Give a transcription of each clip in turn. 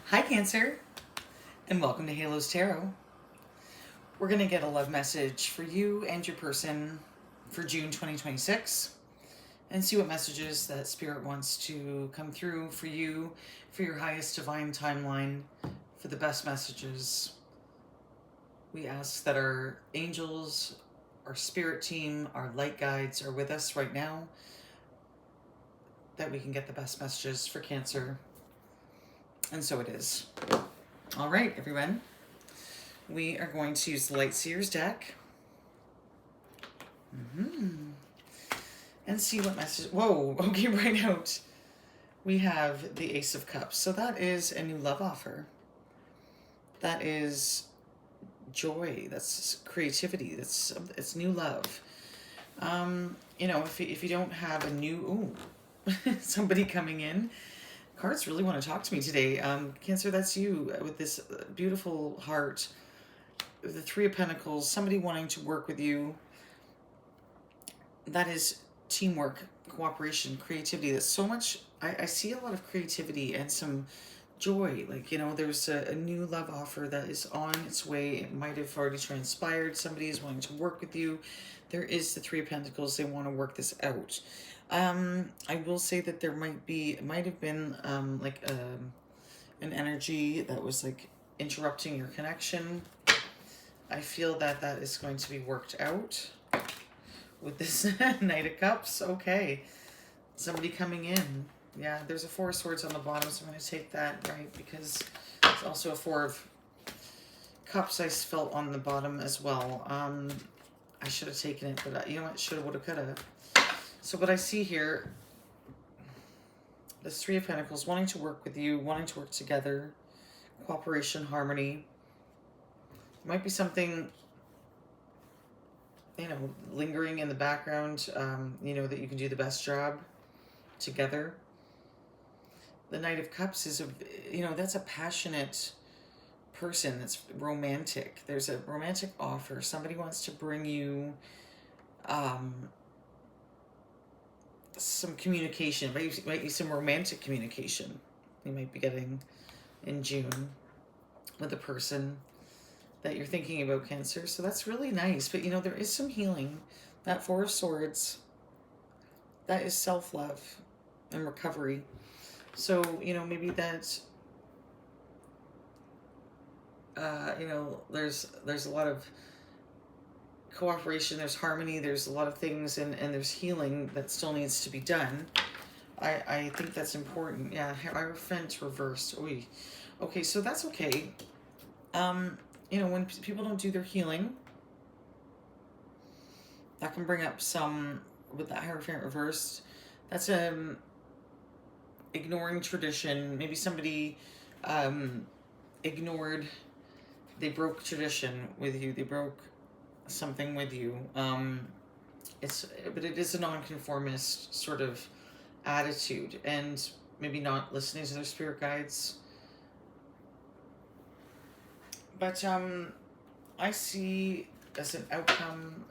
Hi Cancer, and welcome to Halos Tarot. We're going to get a love message for you and your person for June 2026 and see what messages that Spirit wants to come through for you, for your highest divine timeline, for the best messages. We ask that our angels, our spirit team, our light guides are with us right now, that we can get the best messages for Cancer. And so it is. All right, everyone. We are going to use the Light Seers deck. And see what message. Whoa, okay, right out. We have the Ace of Cups. So that is a new love offer. That is joy. That's creativity. It's new love. If you don't have a new somebody coming in, cards really want to talk to me today. Cancer, that's you with this beautiful heart. The Three of Pentacles, somebody wanting to work with you. That is teamwork, cooperation, creativity. That's so much. I see a lot of creativity and some joy. There's a new love offer that is on its way. It might have already transpired. Somebody is wanting to work with you. There is the Three of Pentacles. They want to work this out. I will say that it might have been an energy that was like interrupting your connection. I feel that is going to be worked out with this Knight of Cups. Okay, somebody coming in. Yeah, there's a Four of Swords on the bottom, so I'm going to take that, right? Because it's also a Four of Cups I felt on the bottom as well. I should have taken it, but you know what? Shoulda, woulda, coulda. So what I see here, this Three of Pentacles, wanting to work with you, wanting to work together, cooperation, harmony. Might be something, lingering in the background, that you can do the best job together. The Knight of Cups is that's a passionate person that's romantic. There's a romantic offer. Somebody wants to bring you some communication, might be some romantic communication you might be getting in June with a person that you're thinking about, Cancer. So that's really nice. But there is some healing. That Four of Swords, that is self-love and recovery. So maybe that there's a lot of cooperation, there's harmony, there's a lot of things, and there's healing that still needs to be done. I think that's important. Yeah, Hierophant reversed. Oy. Okay, so that's okay. When people don't do their healing, that can bring up some, with that Hierophant reversed, that's ignoring tradition. Maybe somebody they broke tradition with you, they broke something with you. But it is a nonconformist sort of attitude, and maybe not listening to their spirit guides. But I see as an outcome,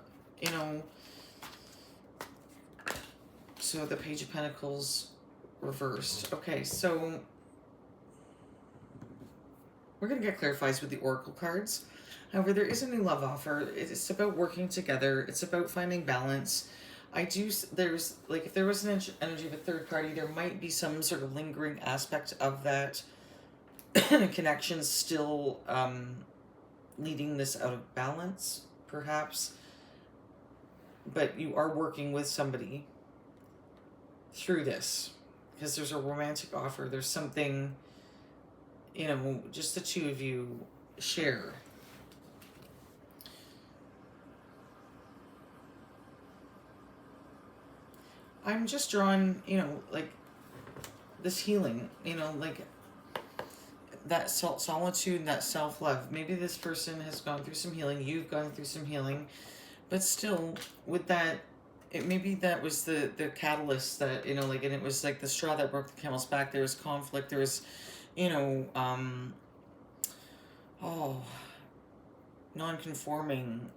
so the Page of Pentacles reversed. Okay, so we're going to get clarified with the Oracle cards. However, there is a new love offer. It's about working together. It's about finding balance. There's if there was an energy of a third party, there might be some sort of lingering aspect of that connection still leading this out of balance, perhaps. But you are working with somebody through this, because there's a romantic offer. There's something, just the two of you share. I'm just drawn, this healing, that solitude, that self-love. Maybe this person has gone through some healing, you've gone through some healing, but still, with that, maybe that was the catalyst that, and it was like the straw that broke the camel's back. There was conflict, there was, non-conforming.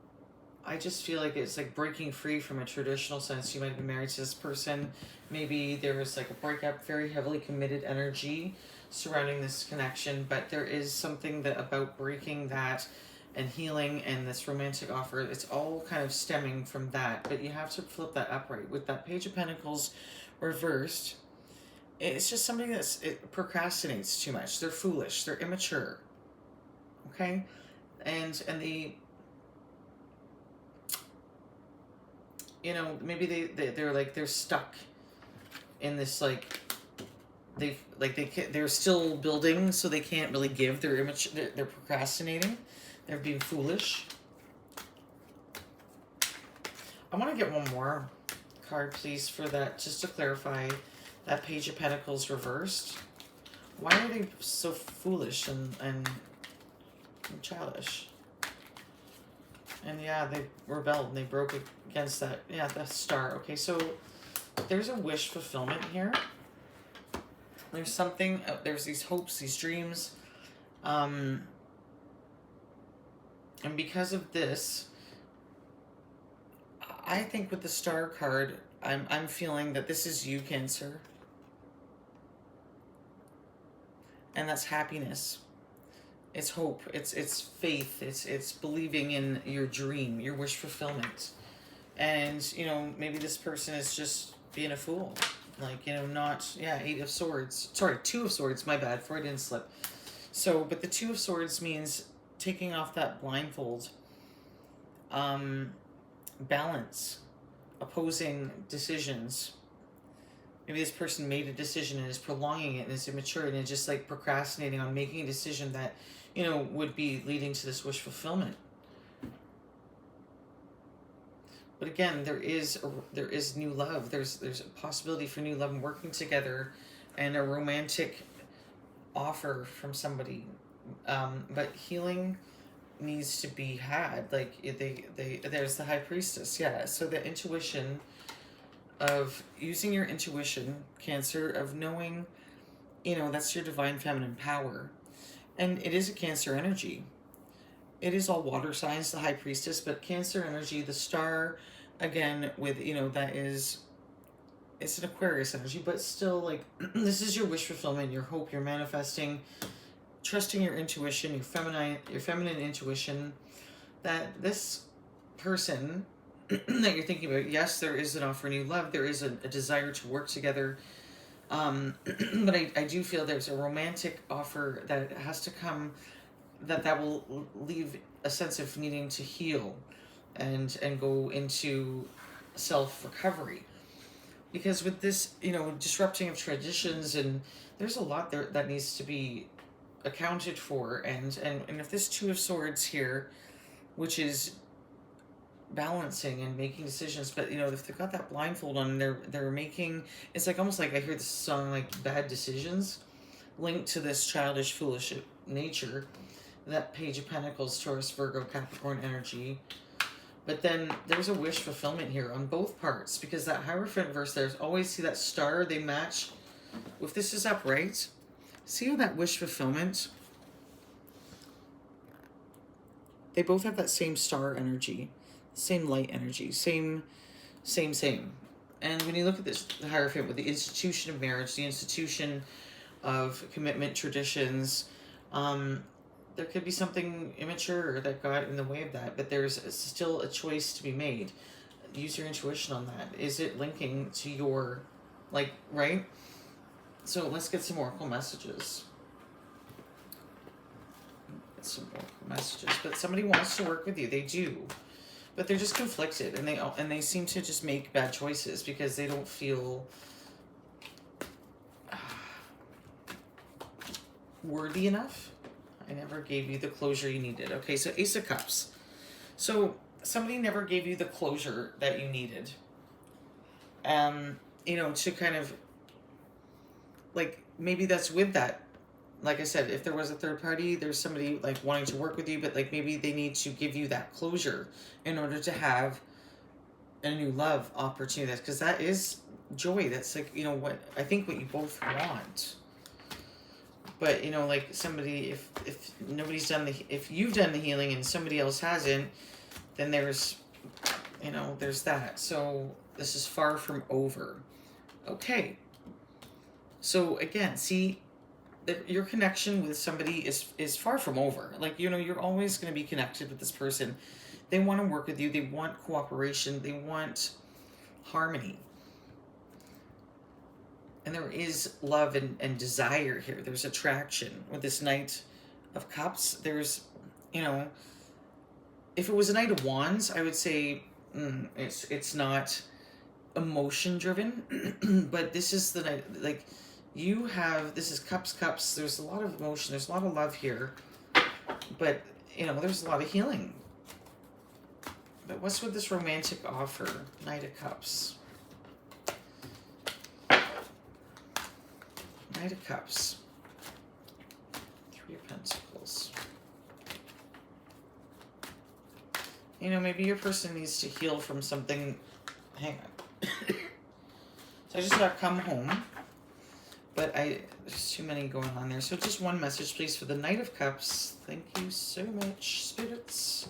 I just feel like it's like breaking free from a traditional sense. You might be married to this person. Maybe there was like a breakup, very heavily committed energy. surrounding this connection, but there is something that about breaking that and healing and this romantic offer. It's all kind of stemming from that, but you have to flip that upright. With that Page of Pentacles reversed, it's just somebody it procrastinates too much. They're foolish. They're immature. Okay, and the you know, maybe they're like they're stuck in this like they're still building, so they can't really give. They're immature. They're procrastinating. They're being foolish. I want to get one more card, please, for that, just to clarify that Page of Pentacles reversed. Why are they so foolish and childish? And yeah, they rebelled and they broke against that. Yeah, the Star. Okay, so there's a wish fulfillment here. There's something, there's these hopes, these dreams. And because of this, I think with the Star card, I'm feeling that this is you, Cancer. And that's happiness. It's hope. It's faith. It's believing in your dream, your wish fulfillment. And, you know, maybe this person is just being a fool. Like, you know, not, yeah, 8 of Swords. Sorry, 2 of Swords, my bad, Freudian slip. So, but the 2 of Swords means taking off that blindfold. Balance. Opposing decisions. Maybe this person made a decision and is prolonging it and is immature and is just like procrastinating on making a decision that, you know, would be leading to this wish fulfillment. But again, there is new love. There's a possibility for new love and working together, and a romantic offer from somebody. But healing needs to be had. Like there's the High Priestess. Yeah. So the intuition of using your intuition, Cancer, of knowing, you know, that's your divine feminine power. And it is a Cancer energy. It is all water signs, the High Priestess, but Cancer energy, the Star, again, with, you know, that is, it's an Aquarius energy, but still, like, this is your wish fulfillment, your hope, you're manifesting, trusting your intuition, your feminine intuition, that this person that you're thinking about, yes, there is an offer of new love, there is a desire to work together, but I do feel there's a romantic offer that has to come, that will leave a sense of needing to heal and go into self-recovery. Because with this, you know, disrupting of traditions, and there's a lot there that needs to be accounted for, and if this 2 of Swords here, which is balancing and making decisions, but, you know, if they've got that blindfold on, they're making, it's like almost like I hear this song like bad decisions linked to this childish, foolish nature, that Page of Pentacles, Taurus, Virgo, Capricorn energy. But then there's a wish fulfillment here on both parts, because that Hierophant verse, there's always, see that star, they match. If this is upright, see how that wish fulfillment, they both have that same star energy, same light energy, same. And when you look at this, the Hierophant with the institution of marriage, the institution of commitment, traditions, there could be something immature that got in the way of that, but there's still a choice to be made. Use your intuition on that. Is it linking to your, like, right? So let's get some oracle messages. Get some oracle messages. But somebody wants to work with you. They do. But they're just conflicted, and they seem to just make bad choices because they don't feel worthy enough. I never gave you the closure you needed. Okay, so Ace of Cups. So somebody never gave you the closure that you needed. You know, to kind of, like, maybe that's with that. Like I said, if there was a third party, there's somebody, like, wanting to work with you, but, like, maybe they need to give you that closure in order to have a new love opportunity. Because that is joy. That's, like, you know, what I think what you both want. But, you know, like, somebody, if nobody's done if you've done the healing and somebody else hasn't, then there's, you know, there's that. So this is far from over. Okay. So again, see, your connection with somebody is far from over. Like, you know, you're always going to be connected with this person. They want to work with you. They want cooperation. They want harmony. And there is love and desire here. There's attraction with this Knight of Cups. There's, you know, if it was a Knight of Wands, I would say it's not emotion driven. But this is the Knight, like, you have, this is cups. There's a lot of emotion. There's a lot of love here. But, you know, there's a lot of healing. But what's with this romantic offer? Knight of Cups. Knight of Cups. Three of Pentacles. You know, maybe your person needs to heal from something. Hang on. So I just got come home. But there's too many going on there. So just one message, please, for the Knight of Cups. Thank you so much, spirits,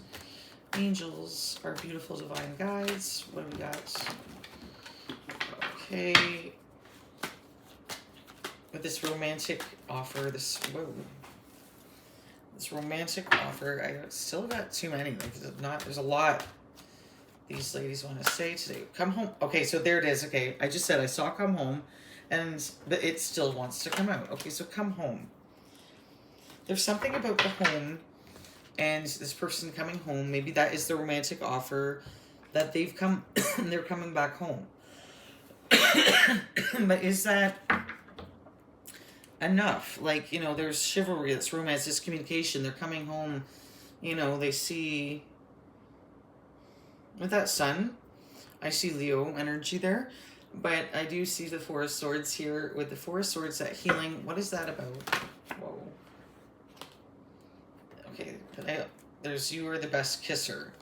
angels, our beautiful divine guides. What do we got? Okay. With this romantic offer, this romantic offer, I still got too many. Like, there's a lot these ladies want to say today. Come home. Okay, so there it is. Okay, I just said I saw come home. But it still wants to come out. Okay, so come home. There's something about the home and this person coming home. Maybe that is the romantic offer that they've come, they're coming back home. But is that enough? Like, you know, there's chivalry, there's romance, there's communication. They're coming home, you know, they see, with that sun, I see Leo energy there. But I do see the Four of Swords here. With the Four of Swords, that healing. What is that about? Whoa. Okay, there's you are the best kisser.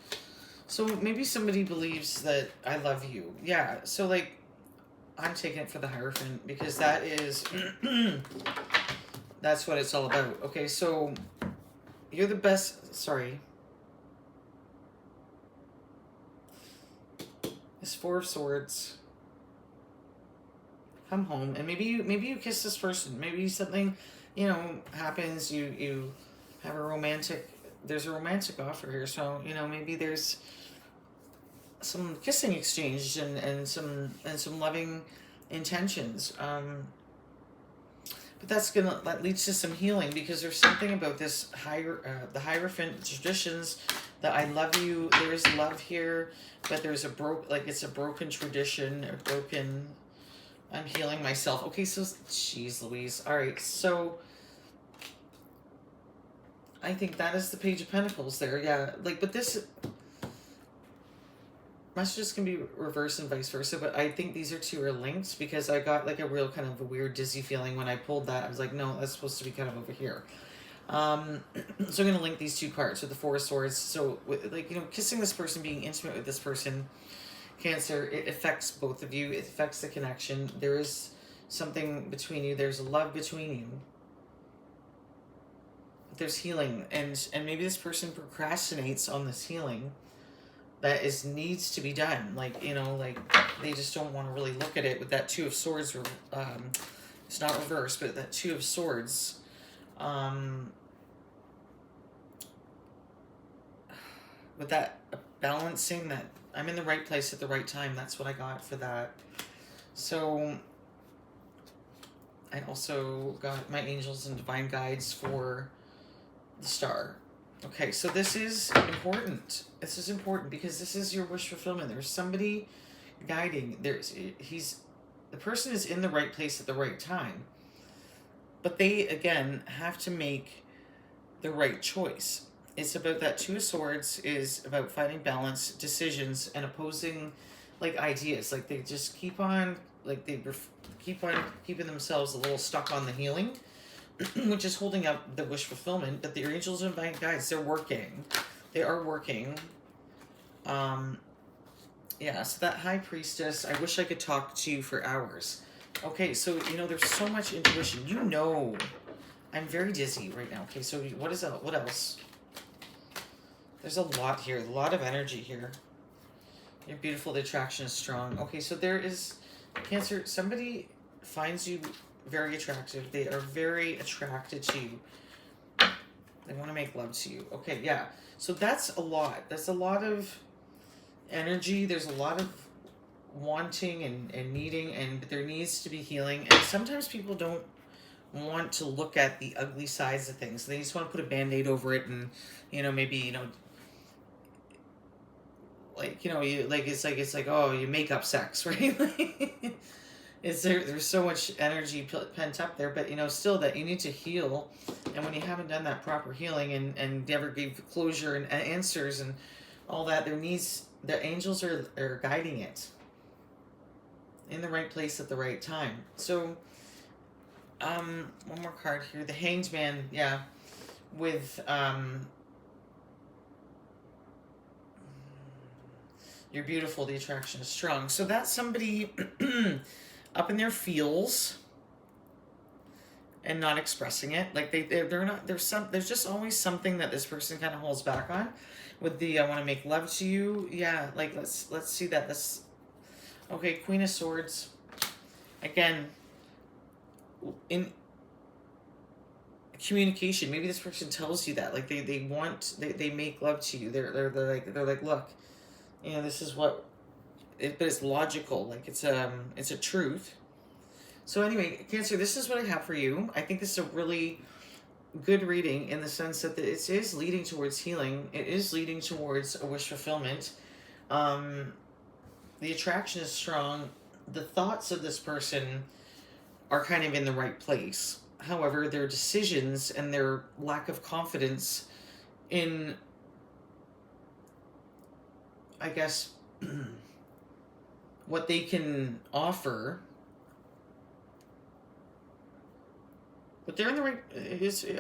So maybe somebody believes that I love you. Yeah, so like, I'm taking it for the Hierophant because that is, that's what it's all about. Okay, so you're the best, sorry. This Four of Swords. Come home, and maybe you kiss this person. Maybe something, you know, happens. You have there's a romantic offer here. So, you know, maybe there's some kissing exchange and some loving intentions. But that leads to some healing because there's something about this the Hierophant traditions that I love you. There's love here, but there's it's a broken tradition, a broken. I'm healing myself. Okay, so, jeez Louise. All right, so I think that is the Page of Pentacles there. Yeah, like, but this messages can be reversed and vice versa, but I think these two are linked because I got like a real kind of a weird dizzy feeling when I pulled that. I was like, no, that's supposed to be kind of over here. So I'm going to link these two cards with the Four of Swords. So, like, you know, kissing this person, being intimate with this person, Cancer, it affects both of you. It affects the connection. There is something between you. There's love between you. There's healing. And maybe this person procrastinates on this healing that needs to be done. Like, you know, like they just don't want to really look at it with that Two of Swords. It's not reversed, but that Two of Swords. With that balancing that I'm in the right place at the right time. That's what I got for that. So I also got my angels and divine guides for the Star. Okay, so this is important. This is important because this is your wish fulfillment. There's somebody guiding. The person is in the right place at the right time. But they, again, have to make the right choice. It's about that Two of Swords is about finding balance, decisions, and opposing, like, ideas. Like, they just keep on, like, keep on keeping themselves a little stuck on the healing, which is holding up the wish fulfillment. But the angels and divine guides, they're working. They are working. Yeah, so that High Priestess, I wish I could talk to you for hours. Okay, so, you know, there's so much intuition. You know, I'm very dizzy right now. Okay, so what else? There's a lot here, a lot of energy here. You're beautiful, the attraction is strong. Okay, so there is, Cancer, somebody finds you very attractive. They are very attracted to you. They want to make love to you. Okay, yeah. So that's a lot. That's a lot of energy. There's a lot of wanting and needing, and there needs to be healing. And sometimes people don't want to look at the ugly sides of things. They just want to put a band-aid over it and, maybe, you it's like, oh, you make up sex, right? There's so much energy pent up there, but still that you need to heal. And when you haven't done that proper healing and never gave closure and answers and all that, the angels are guiding it in the right place at the right time. So one more card here, the Hanged Man. Yeah, with you're beautiful, the attraction is strong. So that's somebody up in their feels and not expressing it. Like they're not, there's just always something that this person kind of holds back on. With the I want to make love to you. Yeah, like let's see that. Okay, Queen of Swords. Again, in communication, maybe this person tells you that, like they make love to you. They're like, look, this is what but it's logical, like it's a truth. So anyway, Cancer, this is what I have for you. I think this is a really good reading in the sense that it is leading towards healing. It is leading towards a wish fulfillment. The attraction is strong. The thoughts of this person are kind of in the right place. However, their decisions and their lack of confidence in, I guess, what they can offer. But they're in the right,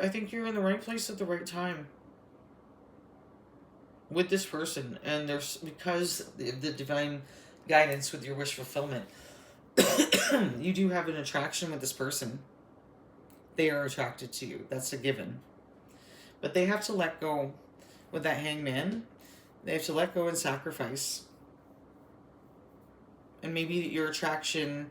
I think you're in the right place at the right time with this person. And because the divine guidance with your wish fulfillment, you do have an attraction with this person. They are attracted to you. That's a given. But they have to let go with that Hangman. They have to let go and sacrifice. And maybe your attraction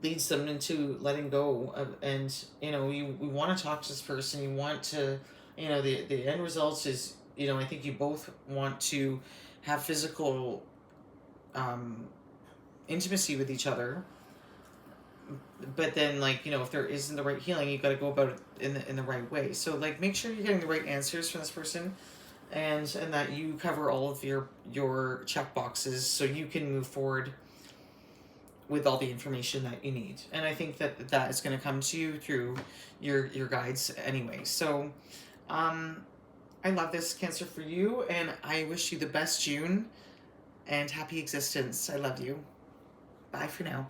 leads them into letting go of, and we want to talk to this person. You want to, the end result is, I think you both want to have physical intimacy with each other. But then, if there isn't the right healing, you got to go about it in the right way. So make sure you're getting the right answers from this person, and that you cover all of your check boxes so you can move forward with all the information that you need. And I think that is going to come to you through your guides anyway. So I love this, Cancer, for you, and I wish you the best June and happy existence. I love you. Bye for now.